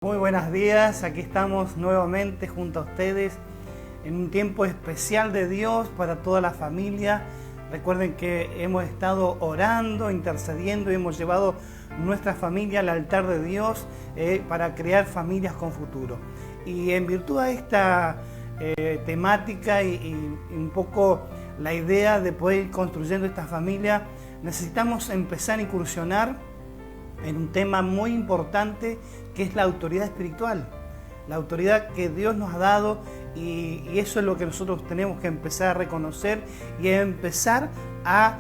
Muy buenos días, aquí estamos nuevamente junto a ustedes en un tiempo especial de Dios para toda la familia. Recuerden que hemos estado orando, intercediendo y hemos llevado nuestra familia al altar de Dios para crear familias con futuro. Y en virtud de esta temática y un poco la idea de poder ir construyendo esta familia, necesitamos empezar a incursionar en un tema muy importante que es la autoridad espiritual, la autoridad que Dios nos ha dado y eso es lo que nosotros tenemos que empezar a reconocer y a empezar a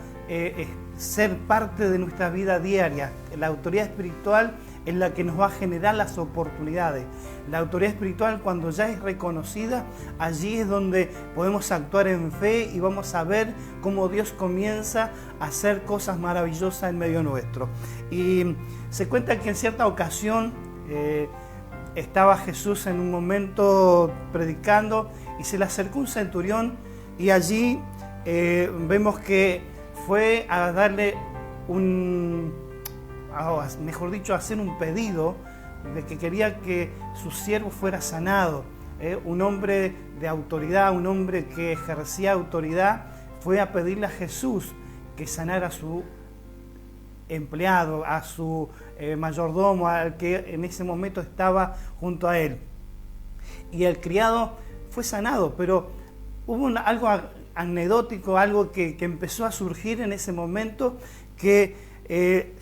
ser parte de nuestra vida diaria. La autoridad espiritual es la que nos va a generar las oportunidades. La autoridad espiritual, cuando ya es reconocida, allí es donde podemos actuar en fe y vamos a ver cómo Dios comienza a hacer cosas maravillosas en medio nuestro. Y se cuenta que en cierta ocasión estaba Jesús en un momento predicando y se le acercó un centurión y allí vemos que fue a darle hacer un pedido de que quería que su siervo fuera sanado. Un hombre de autoridad, un hombre que ejercía autoridad, fue a pedirle a Jesús que sanara a su empleado, a su mayordomo, al que en ese momento estaba junto a él. Y el criado fue sanado, pero hubo algo anecdótico, algo que empezó a surgir en ese momento, que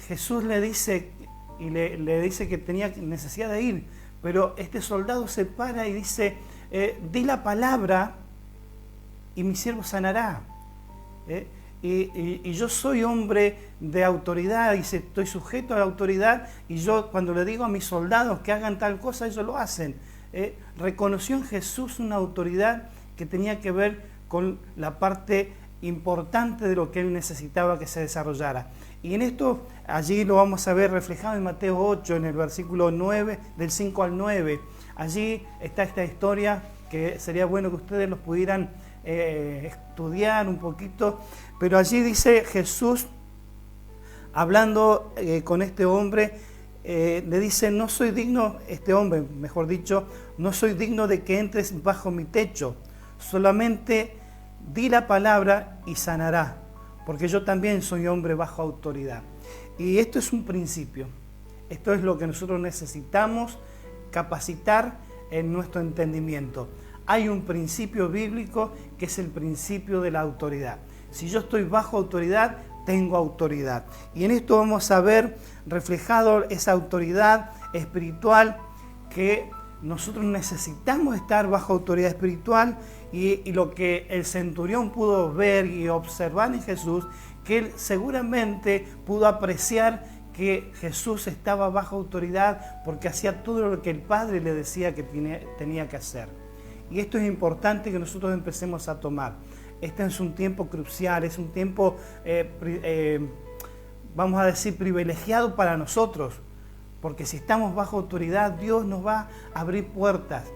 Jesús le dice y le dice que tenía necesidad de ir, pero este soldado se para y dice, di la palabra y mi siervo sanará. Y yo soy hombre de autoridad y estoy sujeto a la autoridad y yo cuando le digo a mis soldados que hagan tal cosa, ellos lo hacen. Reconoció en Jesús una autoridad que tenía que ver con la parte importante de lo que él necesitaba que se desarrollara. Y en esto, allí lo vamos a ver reflejado en Mateo 8, en el versículo 9, del 5 al 9. Allí está esta historia que sería bueno que ustedes los pudieran estudiar un poquito. Pero allí dice Jesús, hablando con este hombre, le dice, no soy digno, este hombre, mejor dicho, no soy digno de que entres bajo mi techo, solamente di la palabra y sanará, porque yo también soy hombre bajo autoridad. Y esto es un principio, esto es lo que nosotros necesitamos capacitar en nuestro entendimiento. Hay un principio bíblico que es el principio de la autoridad. Si yo estoy bajo autoridad, tengo autoridad. Y en esto vamos a ver reflejado esa autoridad espiritual que nosotros necesitamos estar bajo autoridad espiritual y lo que el centurión pudo ver y observar en Jesús, que él seguramente pudo apreciar que Jesús estaba bajo autoridad porque hacía todo lo que el Padre le decía que tenía que hacer. Y esto es importante que nosotros empecemos a tomar. Este es un tiempo crucial, es un tiempo, vamos a decir, privilegiado para nosotros. Porque si estamos bajo autoridad, Dios nos va a abrir puertas.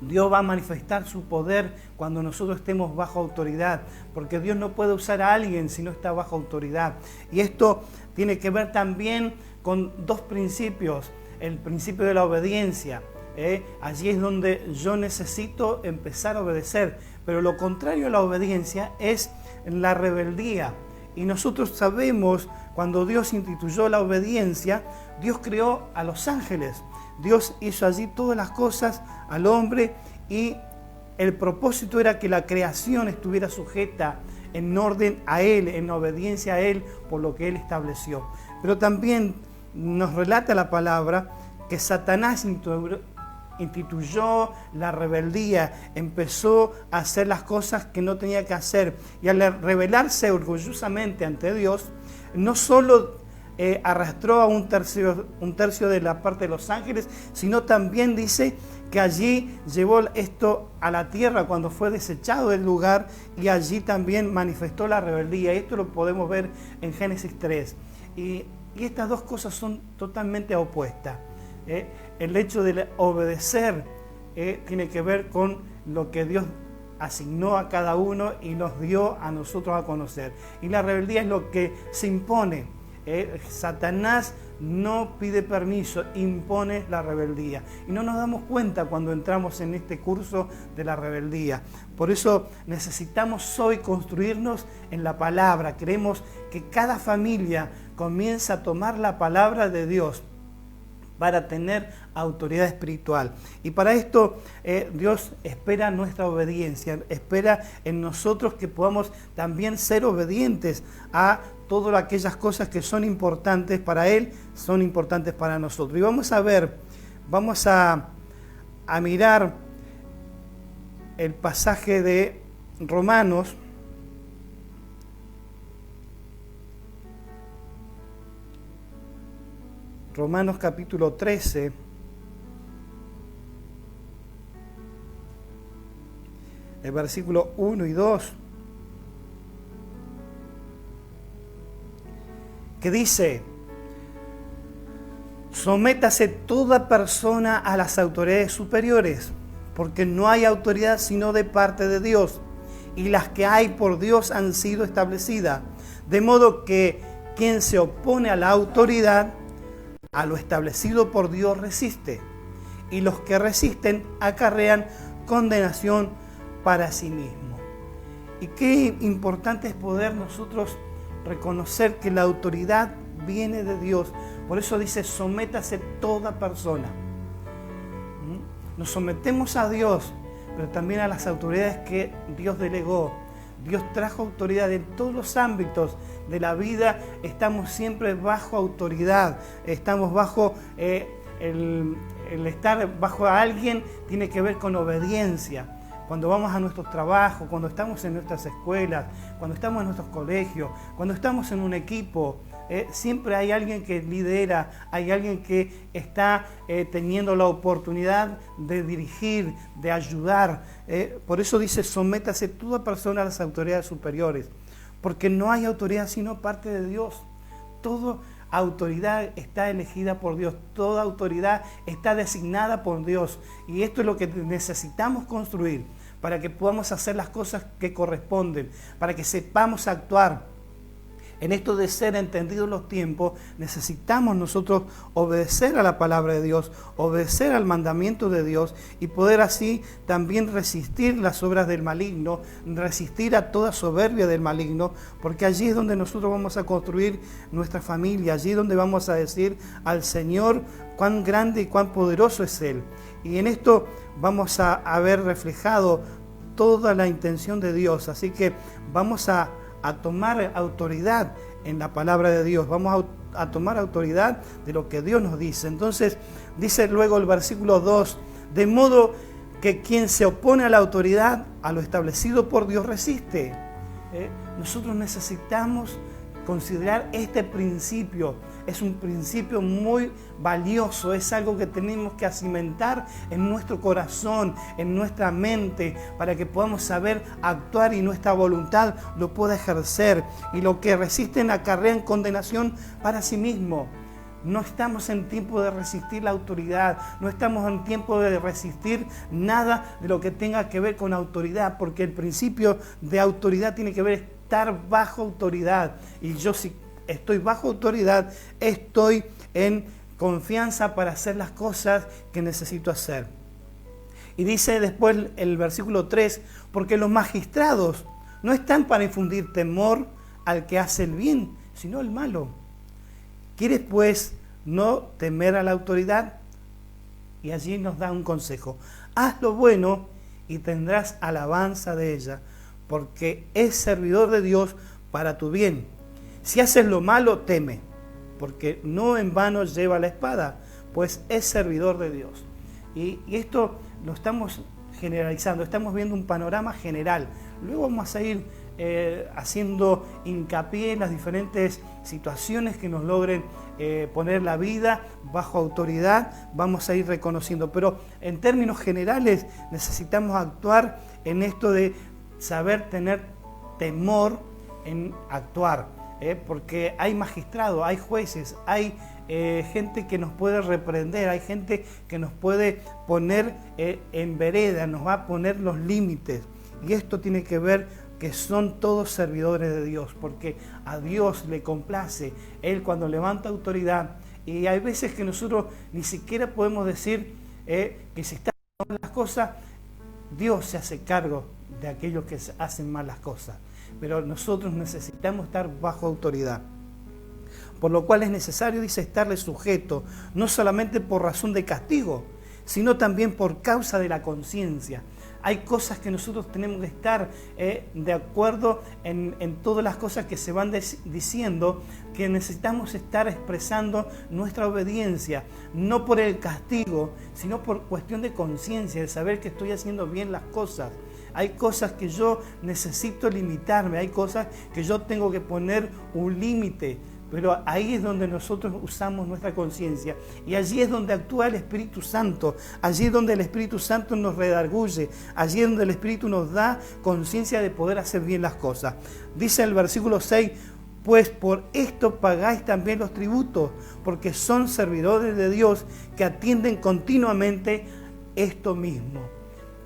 Dios va a manifestar su poder cuando nosotros estemos bajo autoridad. Porque Dios no puede usar a alguien si no está bajo autoridad. Y esto tiene que ver también con dos principios. El principio de la obediencia. Allí es donde yo necesito empezar a obedecer. Pero lo contrario a la obediencia es la rebeldía. Y nosotros sabemos, cuando Dios instituyó la obediencia, Dios creó a los ángeles. Dios hizo allí todas las cosas al hombre y el propósito era que la creación estuviera sujeta en orden a Él, en obediencia a Él, por lo que Él estableció. Pero también nos relata la palabra que Satanás instituyó la rebeldía, empezó a hacer las cosas que no tenía que hacer. Y al rebelarse orgullosamente ante Dios, no solo arrastró a un tercio de la parte de los ángeles, sino también dice que allí llevó esto a la tierra cuando fue desechado del lugar y allí también manifestó la rebeldía. Esto lo podemos ver en Génesis 3. Y estas dos cosas son totalmente opuestas. El hecho de obedecer tiene que ver con lo que Dios asignó a cada uno y nos dio a nosotros a conocer. Y la rebeldía es lo que se impone. Satanás no pide permiso, impone la rebeldía. Y no nos damos cuenta cuando entramos en este curso de la rebeldía. Por eso necesitamos hoy construirnos en la palabra. Queremos que cada familia comience a tomar la palabra de Dios para tener autoridad espiritual. Y para esto Dios espera nuestra obediencia, espera en nosotros que podamos también ser obedientes a todas aquellas cosas que son importantes para Él, son importantes para nosotros. Y vamos a mirar el pasaje de Romanos, capítulo 13, el versículo 1 y 2, que dice: sométase toda persona a las autoridades superiores, porque no hay autoridad sino de parte de Dios, y las que hay por Dios han sido establecidas, de modo que quien se opone a la autoridad, a lo establecido por Dios resiste, y los que resisten acarrean condenación para sí mismos. Y qué importante es poder nosotros reconocer que la autoridad viene de Dios. Por eso dice: sométase toda persona. Nos sometemos a Dios, pero también a las autoridades que Dios delegó. Dios trajo autoridad en todos los ámbitos de la vida. Estamos siempre bajo autoridad. Estamos bajo el estar bajo a alguien tiene que ver con obediencia. Cuando vamos a nuestros trabajos, cuando estamos en nuestras escuelas, cuando estamos en nuestros colegios, cuando estamos en un equipo, siempre hay alguien que lidera, hay alguien que está teniendo la oportunidad de dirigir, de ayudar. Por eso dice: sométase toda persona a las autoridades superiores, porque no hay autoridad sino parte de Dios. Toda autoridad está elegida por Dios, toda autoridad está designada por Dios, y esto es lo que necesitamos construir para que podamos hacer las cosas que corresponden, para que sepamos actuar. En esto de ser entendidos los tiempos, necesitamos nosotros obedecer a la palabra de Dios, obedecer al mandamiento de Dios y poder así también resistir las obras del maligno, resistir a toda soberbia del maligno, porque allí es donde nosotros vamos a construir nuestra familia, allí es donde vamos a decir al Señor cuán grande y cuán poderoso es Él. Y en esto vamos a ver reflejado toda la intención de Dios, así que vamos a tomar autoridad en la palabra de Dios, vamos a tomar autoridad de lo que Dios nos dice. Entonces dice luego el versículo 2: de modo que quien se opone a la autoridad, a lo establecido por Dios resiste. Nosotros necesitamos considerar este principio. Es un principio muy valioso, es algo que tenemos que cimentar en nuestro corazón, en nuestra mente, para que podamos saber actuar y nuestra voluntad lo pueda ejercer. Y lo que resisten acarrean condenación para sí mismo. No estamos en tiempo de resistir la autoridad, no estamos en tiempo de resistir nada de lo que tenga que ver con autoridad, porque el principio de autoridad tiene que ver estar bajo autoridad. Y yo si estoy bajo autoridad, estoy en confianza para hacer las cosas que necesito hacer. Y dice después el versículo 3, porque los magistrados no están para infundir temor al que hace el bien, sino el malo. ¿Quieres pues no temer a la autoridad? Y allí nos da un consejo: haz lo bueno y tendrás alabanza de ella, porque es servidor de Dios para tu bien. Si haces lo malo, teme, porque no en vano lleva la espada, pues es servidor de Dios. Y esto lo estamos generalizando, estamos viendo un panorama general. Luego vamos a ir haciendo hincapié en las diferentes situaciones que nos logren poner la vida bajo autoridad, vamos a ir reconociendo. Pero en términos generales necesitamos actuar en esto de saber tener temor en actuar. Porque hay magistrados, hay jueces, hay gente que nos puede reprender, hay gente que nos puede poner en vereda, nos va a poner los límites. Y esto tiene que ver que son todos servidores de Dios, porque a Dios le complace. Él cuando levanta autoridad Y hay veces que nosotros ni siquiera podemos decir que se están haciendo las cosas. Dios se hace cargo de aquellos que hacen malas cosas. Pero nosotros necesitamos estar bajo autoridad. Por lo cual es necesario, dice, estarle sujeto, no solamente por razón de castigo, sino también por causa de la conciencia. Hay cosas que nosotros tenemos que estar de acuerdo en todas las cosas que se van diciendo, que necesitamos estar expresando nuestra obediencia, no por el castigo, sino por cuestión de conciencia, de saber que estoy haciendo bien las cosas. Hay cosas que yo necesito limitarme, hay cosas que yo tengo que poner un límite. Pero ahí es donde nosotros usamos nuestra conciencia y allí es donde actúa el Espíritu Santo, allí es donde el Espíritu Santo nos redarguye, allí es donde el Espíritu nos da conciencia de poder hacer bien las cosas. Dice el versículo 6, pues por esto pagáis también los tributos, porque son servidores de Dios que atienden continuamente esto mismo.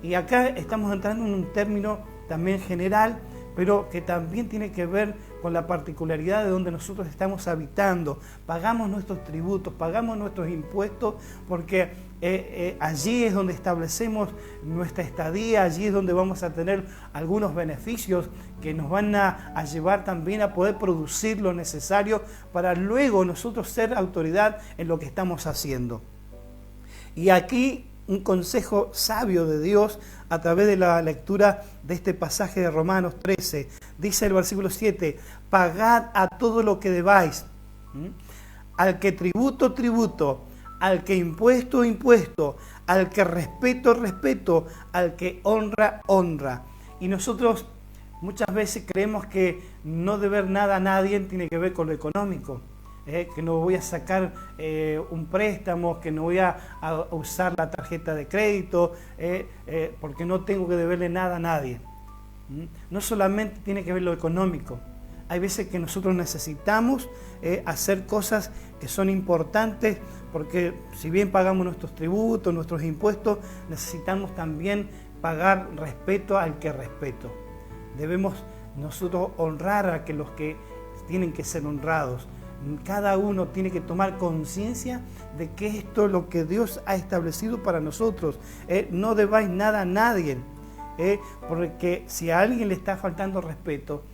Y acá estamos entrando en un término también general, pero que también tiene que ver con la particularidad de donde nosotros estamos habitando. Pagamos nuestros tributos, pagamos nuestros impuestos, porque allí es donde establecemos nuestra estadía, allí es donde vamos a tener algunos beneficios que nos van a llevar también a poder producir lo necesario para luego nosotros ser autoridad en lo que estamos haciendo. Y aquí un consejo sabio de Dios a través de la lectura de este pasaje de Romanos 13. Dice el versículo 7, pagad a todo lo que debáis, al que tributo, tributo, al que impuesto, impuesto, al que respeto, respeto, al que honra, honra. Y nosotros muchas veces creemos que no deber nada a nadie tiene que ver con lo económico. Que no voy a sacar un préstamo, que no voy a usar la tarjeta de crédito, porque no tengo que deberle nada a nadie. No solamente tiene que ver lo económico. Hay veces que nosotros necesitamos hacer cosas que son importantes, porque si bien pagamos nuestros tributos, nuestros impuestos, necesitamos también pagar respeto al que respeto. Debemos nosotros honrar a los que tienen que ser honrados. Cada uno tiene que tomar conciencia de que esto es lo que Dios ha establecido para nosotros. No debáis nada a nadie, porque si a alguien le está faltando respeto,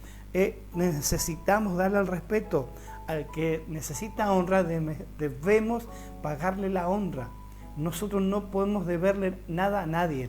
necesitamos darle el respeto. Al que necesita honra, debemos pagarle la honra. Nosotros no podemos deberle nada a nadie.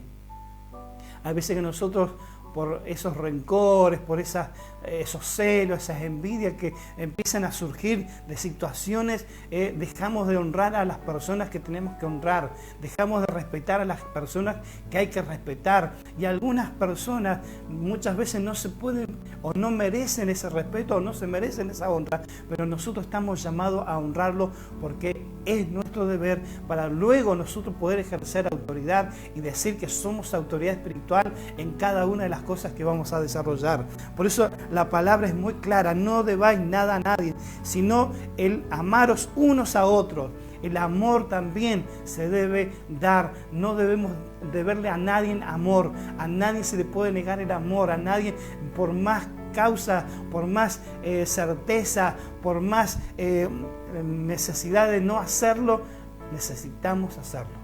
Hay veces que nosotros, por esos rencores, por esos celos, esas envidias que empiezan a surgir de situaciones, dejamos de honrar a las personas que tenemos que honrar, dejamos de respetar a las personas que hay que respetar. Y algunas personas muchas veces no se pueden o no merecen ese respeto o no se merecen esa honra, pero nosotros estamos llamados a honrarlo porque es nuestro deber para luego nosotros poder ejercer autoridad y decir que somos autoridad espiritual en cada una de las cosas que vamos a desarrollar. Por eso la palabra es muy clara, no debáis nada a nadie, sino el amaros unos a otros. El amor también se debe dar, no debemos deberle a nadie amor, a nadie se le puede negar el amor, a nadie por más causa, por más certeza, por más necesidad de no hacerlo, necesitamos hacerlo.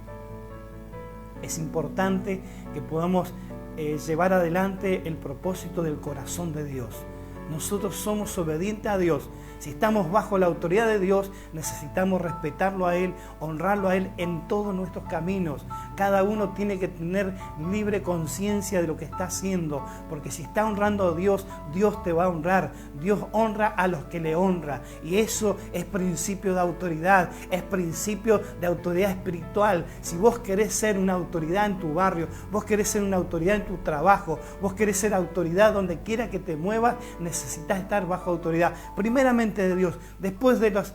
Es importante que podamos llevar adelante el propósito del corazón de Dios. Nosotros somos obedientes a Dios. Si estamos bajo la autoridad de Dios, necesitamos respetarlo a Él, honrarlo a Él en todos nuestros caminos. Cada uno tiene que tener libre conciencia de lo que está haciendo, porque si está honrando a Dios, Dios te va a honrar. Dios honra a los que le honra. Y eso es principio de autoridad, es principio de autoridad espiritual. Si vos querés ser una autoridad en tu barrio, vos querés ser una autoridad en tu trabajo, vos querés ser autoridad donde quiera que te muevas, necesitas estar bajo autoridad. Primeramente de Dios, después de los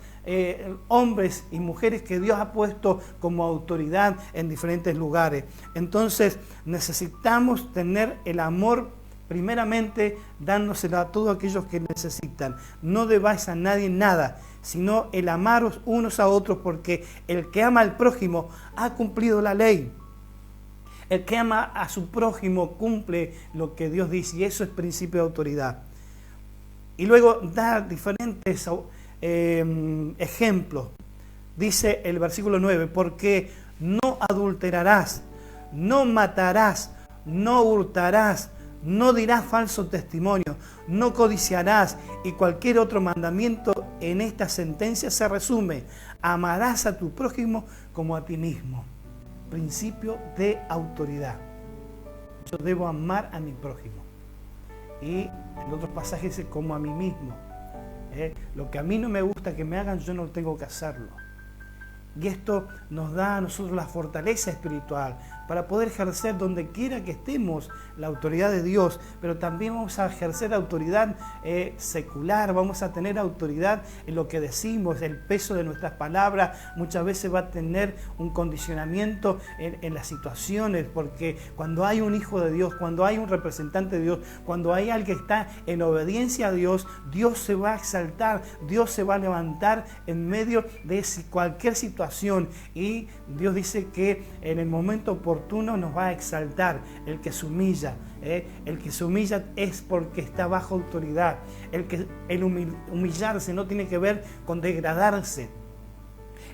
hombres y mujeres que Dios ha puesto como autoridad en diferentes lugares. Entonces necesitamos tener el amor primeramente dándoselo a todos aquellos que necesitan. No debáis a nadie nada, sino el amaros unos a otros, porque el que ama al prójimo ha cumplido la ley. El que ama a su prójimo cumple lo que Dios dice, y eso es principio de autoridad. Y luego dar diferentes ejemplos dice el versículo 9, porque no adulterarás, no matarás, no hurtarás, no dirás falso testimonio, no codiciarás, y cualquier otro mandamiento en esta sentencia se resume: amarás a tu prójimo como a ti mismo. Principio de autoridad. Yo debo amar a mi prójimo. Y en otros pasajes dice como a mí mismo. Lo que a mí no me gusta que me hagan, yo no tengo que hacerlo. Y esto nos da a nosotros la fortaleza espiritual para poder ejercer donde quiera que estemos la autoridad de Dios, pero también vamos a ejercer autoridad secular, vamos a tener autoridad en lo que decimos, el peso de nuestras palabras muchas veces va a tener un condicionamiento en las situaciones, porque cuando hay un hijo de Dios, cuando hay un representante de Dios, cuando hay alguien que está en obediencia a Dios, Dios se va a exaltar, Dios se va a levantar en medio de cualquier situación, y Dios dice que en el momento oportuno nos va a exaltar. El que se humilla, el que se humilla es porque está bajo autoridad. El humillarse no tiene que ver con degradarse.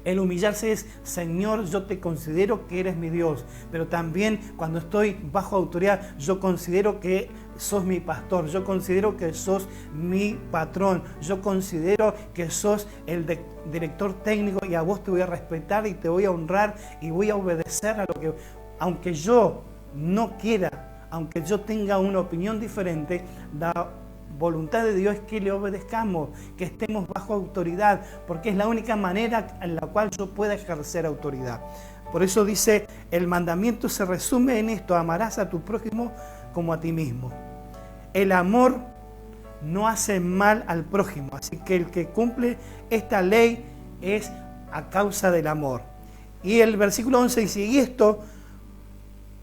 El humillarse es: Señor, yo te considero que eres mi Dios, pero también cuando estoy bajo autoridad, yo considero que sos mi pastor, yo considero que sos mi patrón, yo considero que sos el director técnico, y a vos te voy a respetar y te voy a honrar y voy a obedecer a lo que, aunque yo no quiera, aunque yo tenga una opinión diferente, la voluntad de Dios es que le obedezcamos, que estemos bajo autoridad, porque es la única manera en la cual yo pueda ejercer autoridad. Por eso dice, el mandamiento se resume en esto: amarás a tu prójimo como a ti mismo. El amor no hace mal al prójimo, así que el que cumple esta ley es a causa del amor. Y el versículo 11 dice: y esto,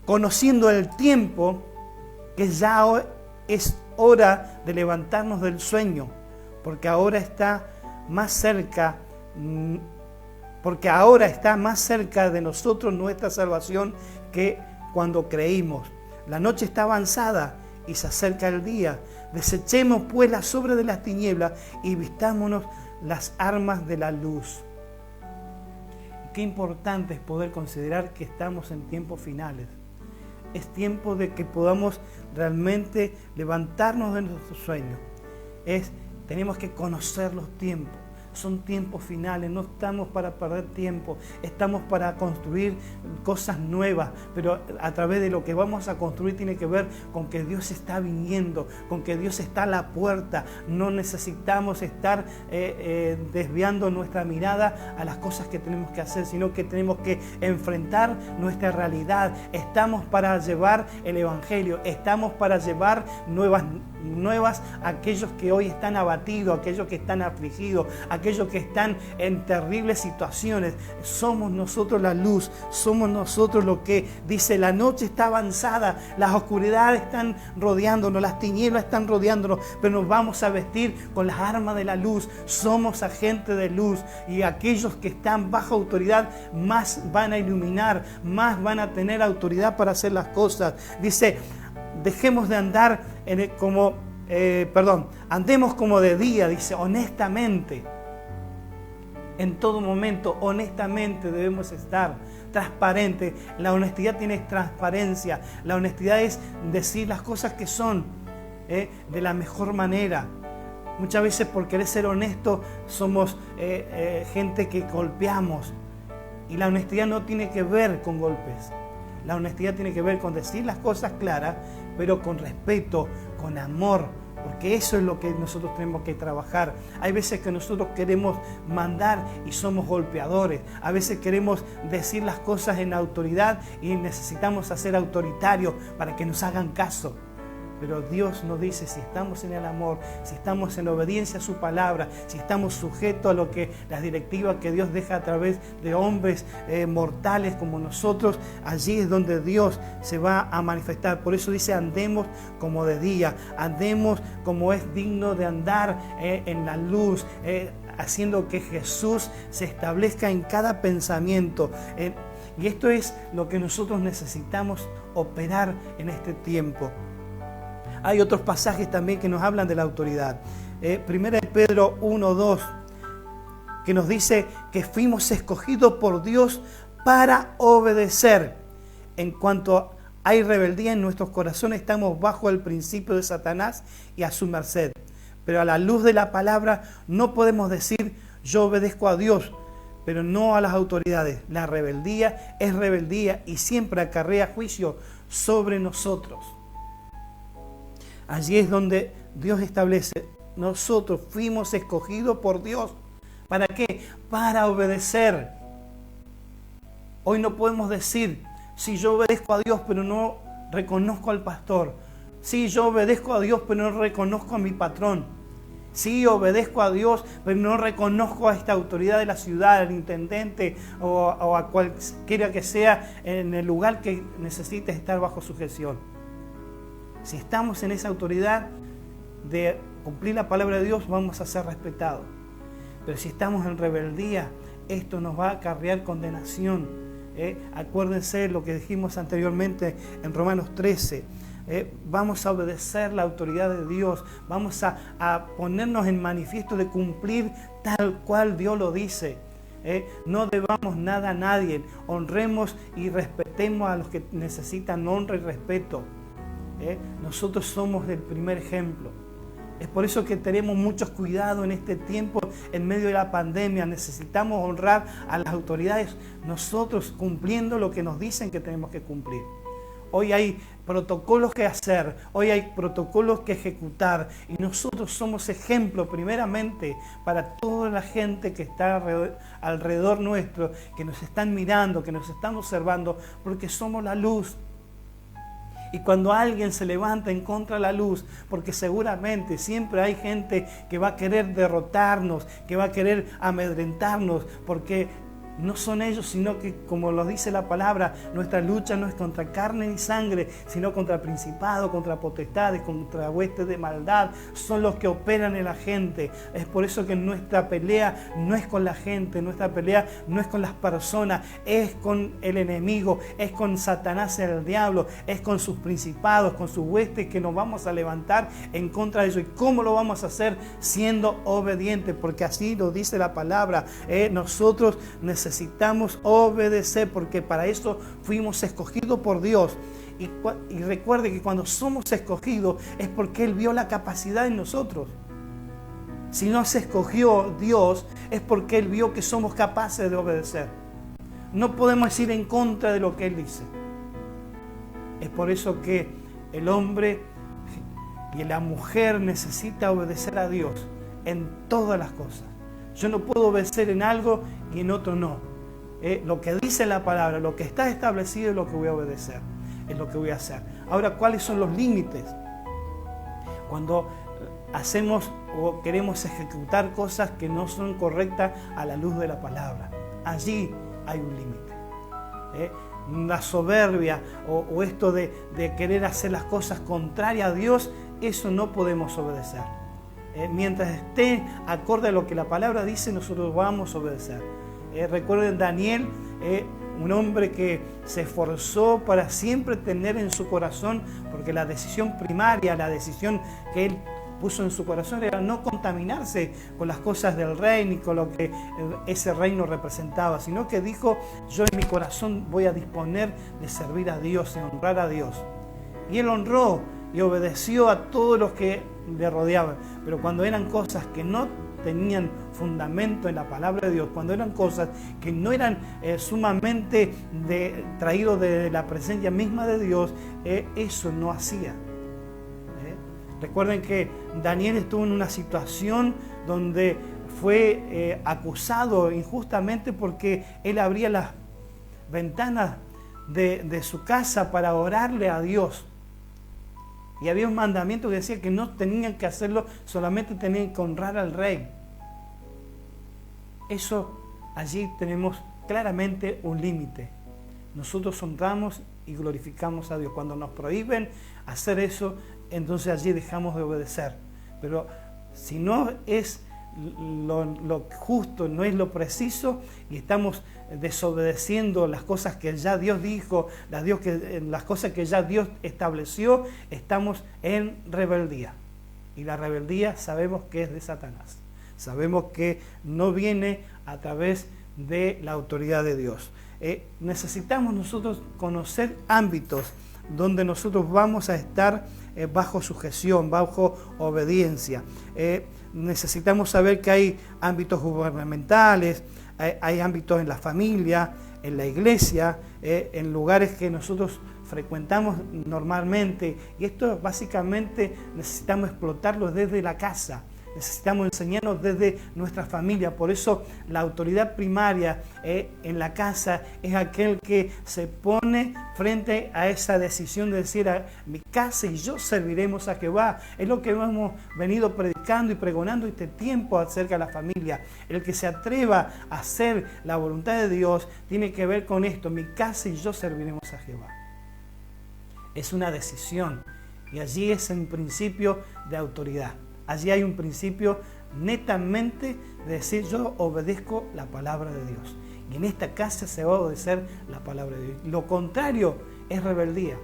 conociendo el tiempo, que ya es hora de levantarnos del sueño, porque ahora está más cerca de nosotros nuestra salvación que cuando creímos. La noche está avanzada y se acerca el día. Desechemos pues las obras de las tinieblas y vistámonos las armas de la luz. Qué importante es poder considerar que estamos en tiempos finales. Es tiempo de que podamos realmente levantarnos de nuestro sueño. Tenemos que conocer los tiempos. Son tiempos finales, no estamos para perder tiempo, estamos para construir cosas nuevas, pero a través de lo que vamos a construir tiene que ver con que Dios está viniendo, con que Dios está a la puerta. No necesitamos estar desviando nuestra mirada a las cosas que tenemos que hacer, sino que tenemos que enfrentar nuestra realidad. Estamos para llevar el Evangelio, estamos para llevar nuevas a aquellos que hoy están abatidos, aquellos que están afligidos, aquellos que están en terribles situaciones. Somos nosotros la luz, somos nosotros lo que dice: la noche está avanzada, las oscuridades están rodeándonos, las tinieblas están rodeándonos, pero nos vamos a vestir con las armas de la luz. Somos agentes de luz, y aquellos que están bajo autoridad más van a iluminar, más van a tener autoridad para hacer las cosas. Dice: dejemos de andar andemos como de día, dice, honestamente. En todo momento, honestamente debemos estar transparentes. La honestidad tiene transparencia. La honestidad es decir las cosas que son de la mejor manera. Muchas veces, por querer ser honesto, somos gente que golpeamos. Y la honestidad no tiene que ver con golpes. La honestidad tiene que ver con decir las cosas claras, pero con respeto, con amor. Porque eso es lo que nosotros tenemos que trabajar. Hay veces que nosotros queremos mandar y somos golpeadores. A veces queremos decir las cosas en autoridad y necesitamos ser autoritarios para que nos hagan caso. Pero Dios nos dice, si estamos en el amor, si estamos en obediencia a su palabra, si estamos sujetos a lo que las directivas que Dios deja a través de hombres mortales como nosotros, allí es donde Dios se va a manifestar. Por eso dice: andemos como de día, andemos como es digno de andar en la luz, haciendo que Jesús se establezca en cada pensamiento. Y esto es lo que nosotros necesitamos operar en este tiempo. Hay otros pasajes también que nos hablan de la autoridad. Primera de Pedro 1:2 que nos dice que fuimos escogidos por Dios para obedecer. En cuanto hay rebeldía en nuestros corazones, estamos bajo el principio de Satanás y a su merced. Pero a la luz de la palabra no podemos decir yo obedezco a Dios, pero no a las autoridades. La rebeldía es rebeldía y siempre acarrea juicio sobre nosotros. Allí es donde Dios establece, nosotros fuimos escogidos por Dios. ¿Para qué? Para obedecer. Hoy no podemos decir, si yo obedezco a Dios pero no reconozco al pastor. Sí, yo obedezco a Dios pero no reconozco a mi patrón. Sí, obedezco a Dios pero no reconozco a esta autoridad de la ciudad, al intendente o a cualquiera que sea en el lugar que necesite estar bajo sujeción. Si estamos en esa autoridad de cumplir la palabra de Dios, vamos a ser respetados. Pero si estamos en rebeldía, esto nos va a acarrear condenación. Acuérdense lo que dijimos anteriormente en Romanos 13. Vamos a obedecer la autoridad de Dios. Vamos a ponernos en manifiesto de cumplir tal cual Dios lo dice. No debamos nada a nadie. Honremos y respetemos a los que necesitan honra y respeto. Nosotros somos el primer ejemplo. Es por eso que tenemos muchos cuidados en este tiempo, en medio de la pandemia. Necesitamos honrar a las autoridades, nosotros cumpliendo lo que nos dicen que tenemos que cumplir. Hoy hay protocolos que hacer, hoy hay protocolos que ejecutar y nosotros somos ejemplo primeramente para toda la gente que está alrededor nuestro, que nos están mirando, que nos están observando, porque somos la luz. Y cuando alguien se levanta en contra de la luz, porque seguramente siempre hay gente que va a querer derrotarnos, que va a querer amedrentarnos, porque no son ellos, sino que, como lo dice la palabra, nuestra lucha no es contra carne ni sangre, sino contra principados, contra potestades, contra huestes de maldad. Son los que operan en la gente. Es por eso que nuestra pelea no es con la gente, nuestra pelea no es con las personas, es con el enemigo, es con Satanás, el diablo, es con sus principados, con sus huestes que nos vamos a levantar en contra de ellos. ¿Y cómo lo vamos a hacer? Siendo obedientes, porque así lo dice la palabra. Nosotros necesitamos obedecer, porque para eso fuimos escogidos por Dios. Y recuerde que cuando somos escogidos es porque Él vio la capacidad en nosotros. Si nos escogió Dios es porque Él vio que somos capaces de obedecer. No podemos ir en contra de lo que Él dice. Es por eso que el hombre y la mujer necesita obedecer a Dios en todas las cosas. Yo no puedo obedecer en algo y en otro no. Lo que dice la palabra, lo que está establecido es lo que voy a obedecer, es lo que voy a hacer. Ahora, ¿cuáles son los límites? Cuando hacemos o queremos ejecutar cosas que no son correctas a la luz de la palabra, allí hay un límite. La soberbia o esto de querer hacer las cosas contrarias a Dios, eso no podemos obedecer. Mientras esté acorde a lo que la palabra dice, nosotros vamos a obedecer. Recuerden Daniel, un hombre que se esforzó para siempre tener en su corazón, porque la decisión primaria, la decisión que él puso en su corazón era no contaminarse con las cosas del rey ni con lo que ese reino representaba, sino que dijo, yo en mi corazón voy a disponer de servir a Dios, de honrar a Dios. Y él honró y obedeció a todos los que le rodeaban, pero cuando eran cosas que no tenían fundamento en la palabra de Dios, cuando eran cosas que no eran sumamente traídos de la presencia misma de Dios, eso no hacía. Recuerden que Daniel estuvo en una situación donde fue acusado injustamente porque él abría las ventanas de su casa para orarle a Dios. Y había un mandamiento que decía que no tenían que hacerlo, solamente tenían que honrar al rey. Eso, allí tenemos claramente un límite. Nosotros honramos y glorificamos a Dios. Cuando nos prohíben hacer eso, entonces allí dejamos de obedecer. Pero si no es lo justo, no es lo preciso, y estamos desobedeciendo las cosas que ya Dios dijo, las cosas que ya Dios estableció, estamos en rebeldía. Y la rebeldía sabemos que es de Satanás. Sabemos que no viene a través de la autoridad de Dios. Necesitamos nosotros conocer ámbitos donde nosotros vamos a estar bajo sujeción, bajo obediencia. Necesitamos saber que hay ámbitos gubernamentales, hay ámbitos en la familia, en la iglesia, en lugares que nosotros frecuentamos normalmente. Y esto básicamente necesitamos explotarlo desde la casa. Necesitamos enseñarnos desde nuestra familia. Por eso la autoridad primaria en la casa es aquel que se pone frente a esa decisión de decir: a mi casa y yo serviremos a Jehová. Es lo que hemos venido predicando y pregonando este tiempo acerca de la familia. El que se atreva a hacer la voluntad de Dios tiene que ver con esto: mi casa y yo serviremos a Jehová. Es una decisión, y allí es un principio de autoridad. Allí hay un principio netamente de decir: yo obedezco la palabra de Dios. Y en esta casa se va a obedecer la palabra de Dios. Lo contrario es rebeldía.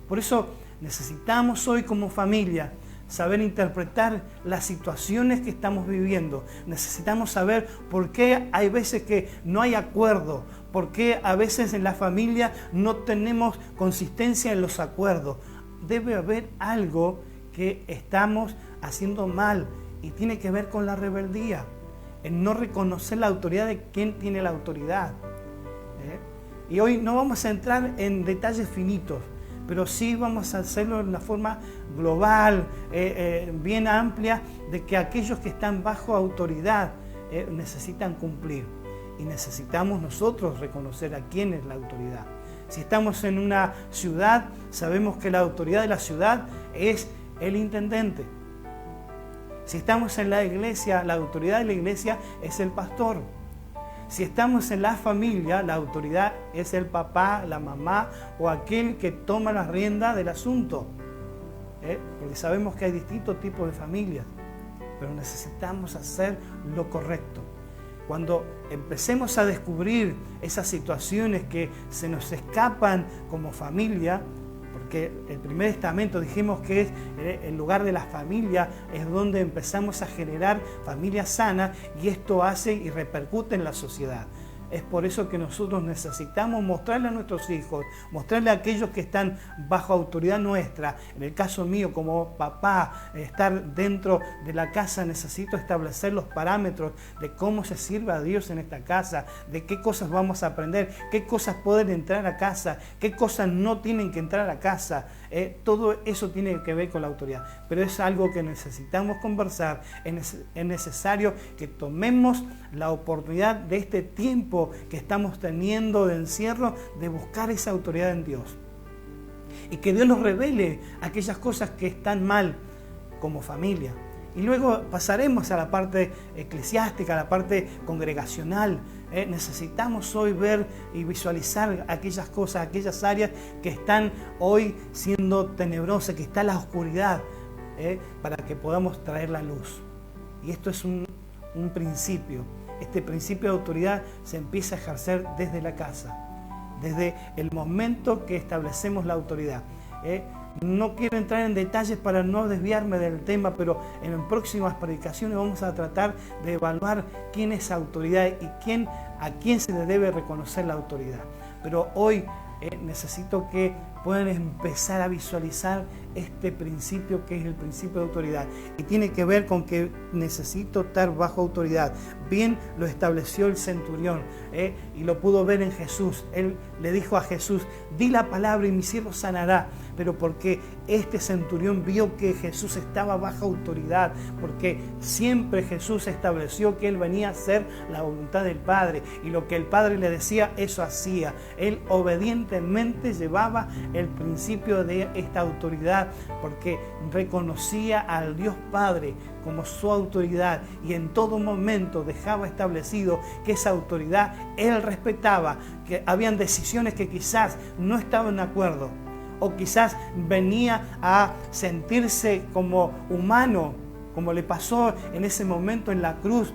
Por eso necesitamos hoy como familia saber interpretar las situaciones que estamos viviendo. Necesitamos saber por qué hay veces que no hay acuerdo, por qué a veces en la familia no tenemos consistencia en los acuerdos. Debe haber algo que estamos haciendo mal y tiene que ver con la rebeldía, en no reconocer la autoridad de quien tiene la autoridad. Y hoy no vamos a entrar en detalles finitos, pero sí vamos a hacerlo de una forma global, bien amplia, de que aquellos que están bajo autoridad necesitan cumplir, y necesitamos nosotros reconocer a quién es la autoridad. Si estamos en una ciudad, sabemos que la autoridad de la ciudad es el intendente. Si estamos en la iglesia, la autoridad de la iglesia es el pastor. Si estamos en la familia, la autoridad es el papá, la mamá o aquel que toma la rienda del asunto. Porque sabemos que hay distintos tipos de familias, pero necesitamos hacer lo correcto. Cuando empecemos a descubrir esas situaciones que se nos escapan como familia, porque el primer estamento dijimos que es el lugar de la familia, es donde empezamos a generar familias sanas, y esto hace y repercute en la sociedad. Es por eso que nosotros necesitamos mostrarle a nuestros hijos, mostrarle a aquellos que están bajo autoridad nuestra. En el caso mío, como papá, estar dentro de la casa, necesito establecer los parámetros de cómo se sirve a Dios en esta casa, de qué cosas vamos a aprender, qué cosas pueden entrar a casa, qué cosas no tienen que entrar a casa. Todo eso tiene que ver con la autoridad, pero es algo que necesitamos conversar. Es necesario que tomemos la oportunidad de este tiempo que estamos teniendo de encierro, de buscar esa autoridad en Dios, y que Dios nos revele aquellas cosas que están mal como familia. Y luego pasaremos a la parte eclesiástica, a la parte congregacional. Necesitamos hoy ver y visualizar aquellas cosas, aquellas áreas que están hoy siendo tenebrosas, que está la oscuridad, para que podamos traer la luz. Y esto es un principio. Este principio de autoridad se empieza a ejercer desde la casa, desde el momento que establecemos la autoridad. No quiero entrar en detalles para no desviarme del tema, pero en próximas predicaciones vamos a tratar de evaluar quién es autoridad y a quién se le debe reconocer la autoridad. Pero hoy necesito que puedan empezar a visualizar este principio, que es el principio de autoridad, y tiene que ver con que necesito estar bajo autoridad. Bien lo estableció el centurión, y lo pudo ver en Jesús. Él le dijo a Jesús: di la palabra y mi siervo sanará. Pero porque este centurión vio que Jesús estaba bajo autoridad, porque siempre Jesús estableció que él venía a hacer la voluntad del Padre, y lo que el Padre le decía, eso hacía. Él obedientemente llevaba el principio de esta autoridad, porque reconocía al Dios Padre como su autoridad, y en todo momento dejaba establecido que esa autoridad él respetaba, que habían decisiones que quizás no estaban de acuerdo, o quizás venía a sentirse como humano, como le pasó en ese momento en la cruz,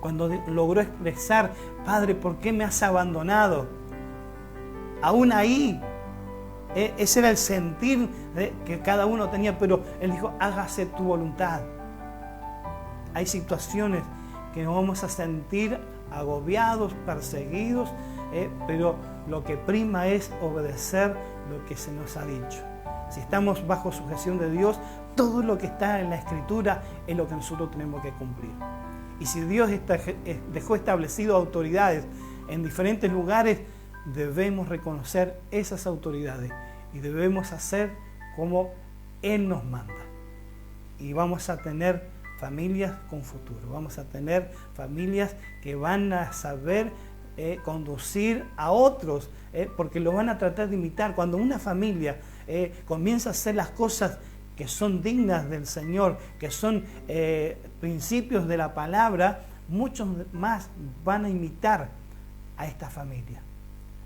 cuando logró expresar: Padre, ¿por qué me has abandonado? Aún ahí, ese era el sentir que cada uno tenía, pero él dijo: hágase tu voluntad. Hay situaciones que nos vamos a sentir agobiados, perseguidos, pero lo que prima es obedecer lo que se nos ha dicho. Si estamos bajo sujeción de Dios, todo lo que está en la Escritura es lo que nosotros tenemos que cumplir. Y si Dios dejó establecido autoridades en diferentes lugares, debemos reconocer esas autoridades y debemos hacer como Él nos manda. Y vamos a tener familias con futuro, vamos a tener familias que van a saber conducir a otros, porque lo van a tratar de imitar. Cuando una familia comienza a hacer las cosas que son dignas del Señor, que son principios de la palabra, muchos más van a imitar a esta familia.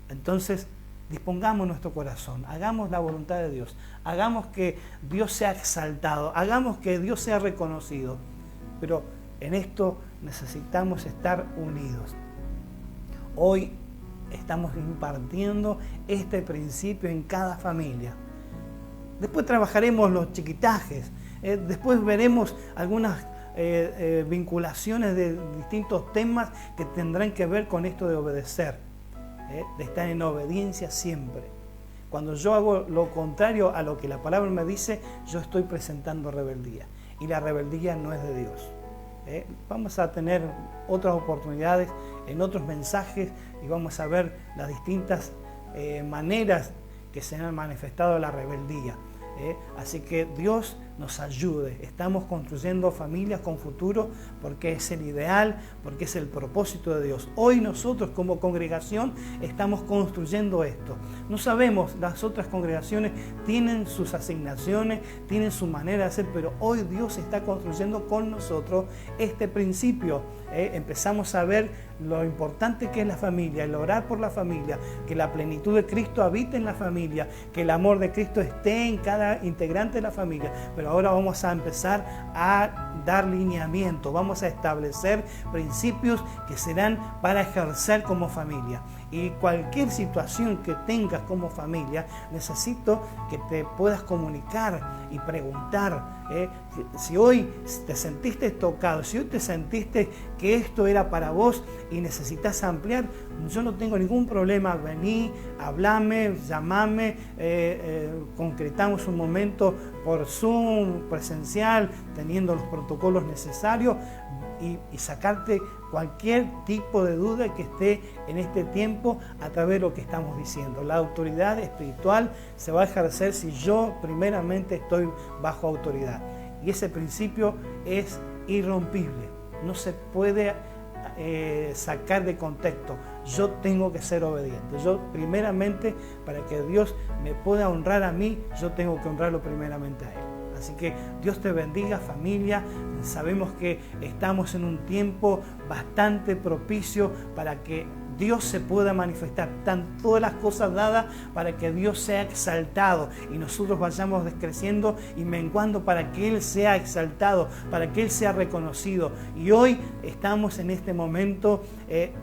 Entonces, dispongamos nuestro corazón, hagamos la voluntad de Dios, hagamos que Dios sea exaltado, hagamos que Dios sea reconocido, pero en esto necesitamos estar unidos. Hoy estamos impartiendo este principio en cada familia. Después trabajaremos los chiquitajes, después veremos algunas vinculaciones de distintos temas que tendrán que ver con esto de obedecer, de estar en obediencia siempre. Cuando yo hago lo contrario a lo que la palabra me dice, yo estoy presentando rebeldía, y la rebeldía no es de Dios. Vamos a tener otras oportunidades en otros mensajes y vamos a ver las distintas maneras que se han manifestado la rebeldía. Así que Dios nos ayude. Estamos construyendo familias con futuro porque es el ideal, porque es el propósito de Dios. Hoy nosotros como congregación estamos construyendo esto. No sabemos, las otras congregaciones tienen sus asignaciones, tienen su manera de hacer, pero hoy Dios está construyendo con nosotros este principio. Empezamos a ver lo importante que es la familia, el orar por la familia, que la plenitud de Cristo habite en la familia, que el amor de Cristo esté en cada integrante de la familia. Pero ahora vamos a empezar a dar lineamiento, vamos a establecer principios que serán para ejercer como familia. Y cualquier situación que tengas como familia, necesito que te puedas comunicar y preguntar. Si hoy te sentiste tocado, si hoy te sentiste que esto era para vos y necesitas ampliar, yo no tengo ningún problema. Vení, hablame, llamame, concretamos un momento por Zoom, presencial, teniendo los protocolos necesarios y sacarte cualquier tipo de duda que esté en este tiempo a través de lo que estamos diciendo. La autoridad espiritual se va a ejercer si yo primeramente estoy bajo autoridad. Y ese principio es irrompible, no se puede sacar de contexto. Yo tengo que ser obediente. Yo primeramente, para que Dios me pueda honrar a mí, yo tengo que honrarlo primeramente a Él. Así que Dios te bendiga, familia. Sabemos que estamos en un tiempo bastante propicio para que Dios se pueda manifestar. Están todas las cosas dadas para que Dios sea exaltado y nosotros vayamos descreciendo y menguando para que Él sea exaltado, para que Él sea reconocido. Y hoy estamos en este momento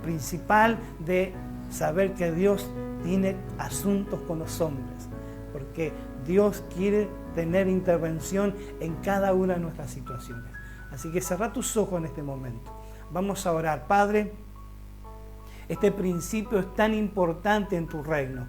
principal de saber que Dios tiene asuntos con los hombres, porque Dios quiere tener intervención en cada una de nuestras situaciones. Así que cerrá tus ojos en este momento. Vamos a orar. Padre, este principio es tan importante en tu reino,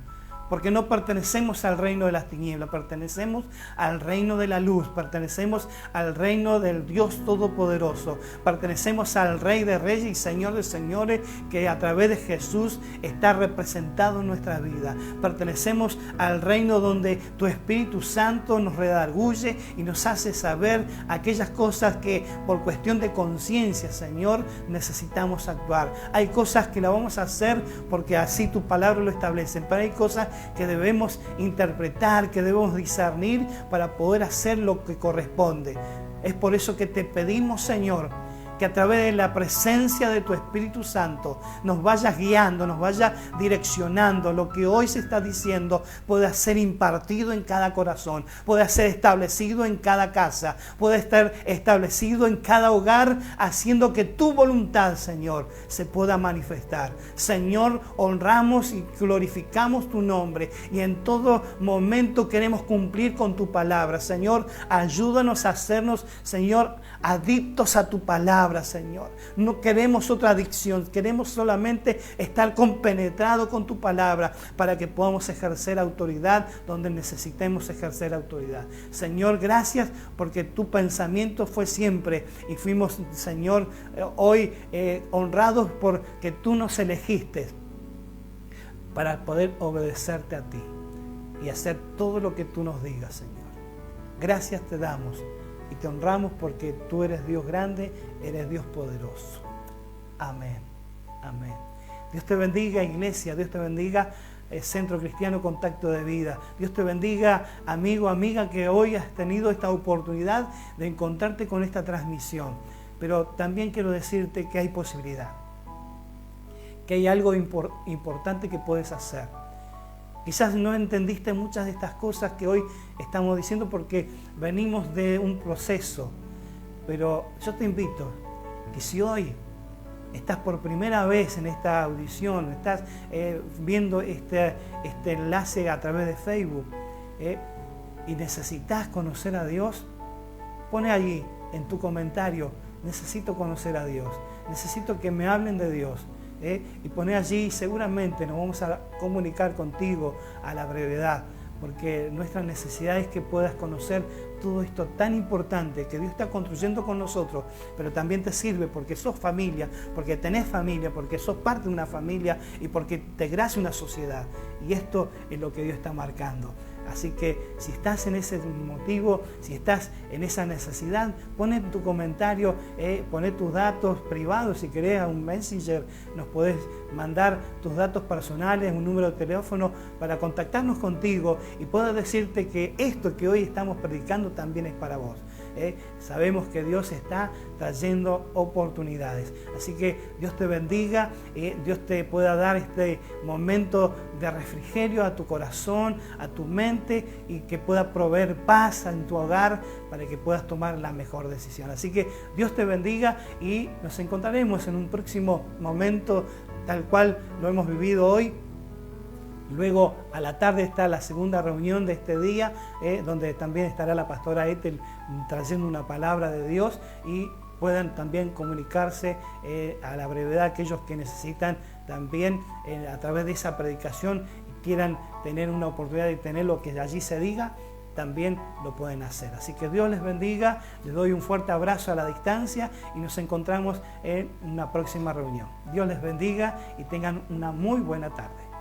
porque no pertenecemos al reino de las tinieblas, pertenecemos al reino de la luz, pertenecemos al reino del Dios Todopoderoso, pertenecemos al Rey de Reyes y Señor de Señores, que a través de Jesús está representado en nuestra vida. Pertenecemos al reino donde tu Espíritu Santo nos redarguye y nos hace saber aquellas cosas que por cuestión de conciencia, Señor, necesitamos actuar. Hay cosas que las vamos a hacer porque así tu palabra lo establece, pero hay cosas que debemos interpretar, que debemos discernir para poder hacer lo que corresponde. Es por eso que te pedimos, Señor, que a través de la presencia de tu Espíritu Santo nos vayas guiando, nos vayas direccionando. Lo que hoy se está diciendo pueda ser impartido en cada corazón, pueda ser establecido en cada casa, pueda estar establecido en cada hogar, haciendo que tu voluntad, Señor, se pueda manifestar. Señor, honramos y glorificamos tu nombre y en todo momento queremos cumplir con tu palabra. Señor, ayúdanos a hacernos, Señor, adictos a tu palabra, palabra, Señor. No queremos otra adicción, queremos solamente estar compenetrados con tu palabra para que podamos ejercer autoridad donde necesitemos ejercer autoridad. Señor, gracias porque tu pensamiento fue siempre y fuimos, Señor, hoy honrados porque tú nos elegiste para poder obedecerte a ti y hacer todo lo que tú nos digas, Señor. Gracias te damos y te honramos porque tú eres Dios grande, eres Dios poderoso. Amén. Amén. Dios te bendiga, iglesia. Dios te bendiga, Centro Cristiano Contacto de Vida. Dios te bendiga, amigo, amiga, que hoy has tenido esta oportunidad de encontrarte con esta transmisión. Pero también quiero decirte que hay posibilidad, que hay algo importante que puedes hacer. Quizás no entendiste muchas de estas cosas que hoy estamos diciendo porque venimos de un proceso, pero yo te invito que si hoy estás por primera vez en esta audición, estás viendo este enlace a través de Facebook y necesitas conocer a Dios, pone allí en tu comentario: necesito conocer a Dios, necesito que me hablen de Dios. Y pone allí, seguramente nos vamos a comunicar contigo a la brevedad, porque nuestra necesidad es que puedas conocer todo esto tan importante que Dios está construyendo con nosotros, pero también te sirve porque sos familia, porque tenés familia, porque sos parte de una familia y porque te gracia una sociedad. Y esto es lo que Dios está marcando. Así que si estás en ese motivo, si estás en esa necesidad, pon en tu comentario, pon tus datos privados. Si querés a un Messenger, nos podés mandar tus datos personales, un número de teléfono para contactarnos contigo y puedo decirte que esto que hoy estamos predicando también es para vos. Sabemos que Dios está trayendo oportunidades. Así que Dios te bendiga, Dios te pueda dar este momento de refrigerio a tu corazón, a tu mente y que pueda proveer paz en tu hogar para que puedas tomar la mejor decisión. Así que Dios te bendiga y nos encontraremos en un próximo momento tal cual lo hemos vivido hoy. Luego a la tarde está la segunda reunión de este día, donde también estará la pastora Ethel trayendo una palabra de Dios y puedan también comunicarse a la brevedad aquellos que necesitan también a través de esa predicación y quieran tener una oportunidad de tener lo que allí se diga, también lo pueden hacer. Así que Dios les bendiga, les doy un fuerte abrazo a la distancia y nos encontramos en una próxima reunión. Dios les bendiga y tengan una muy buena tarde.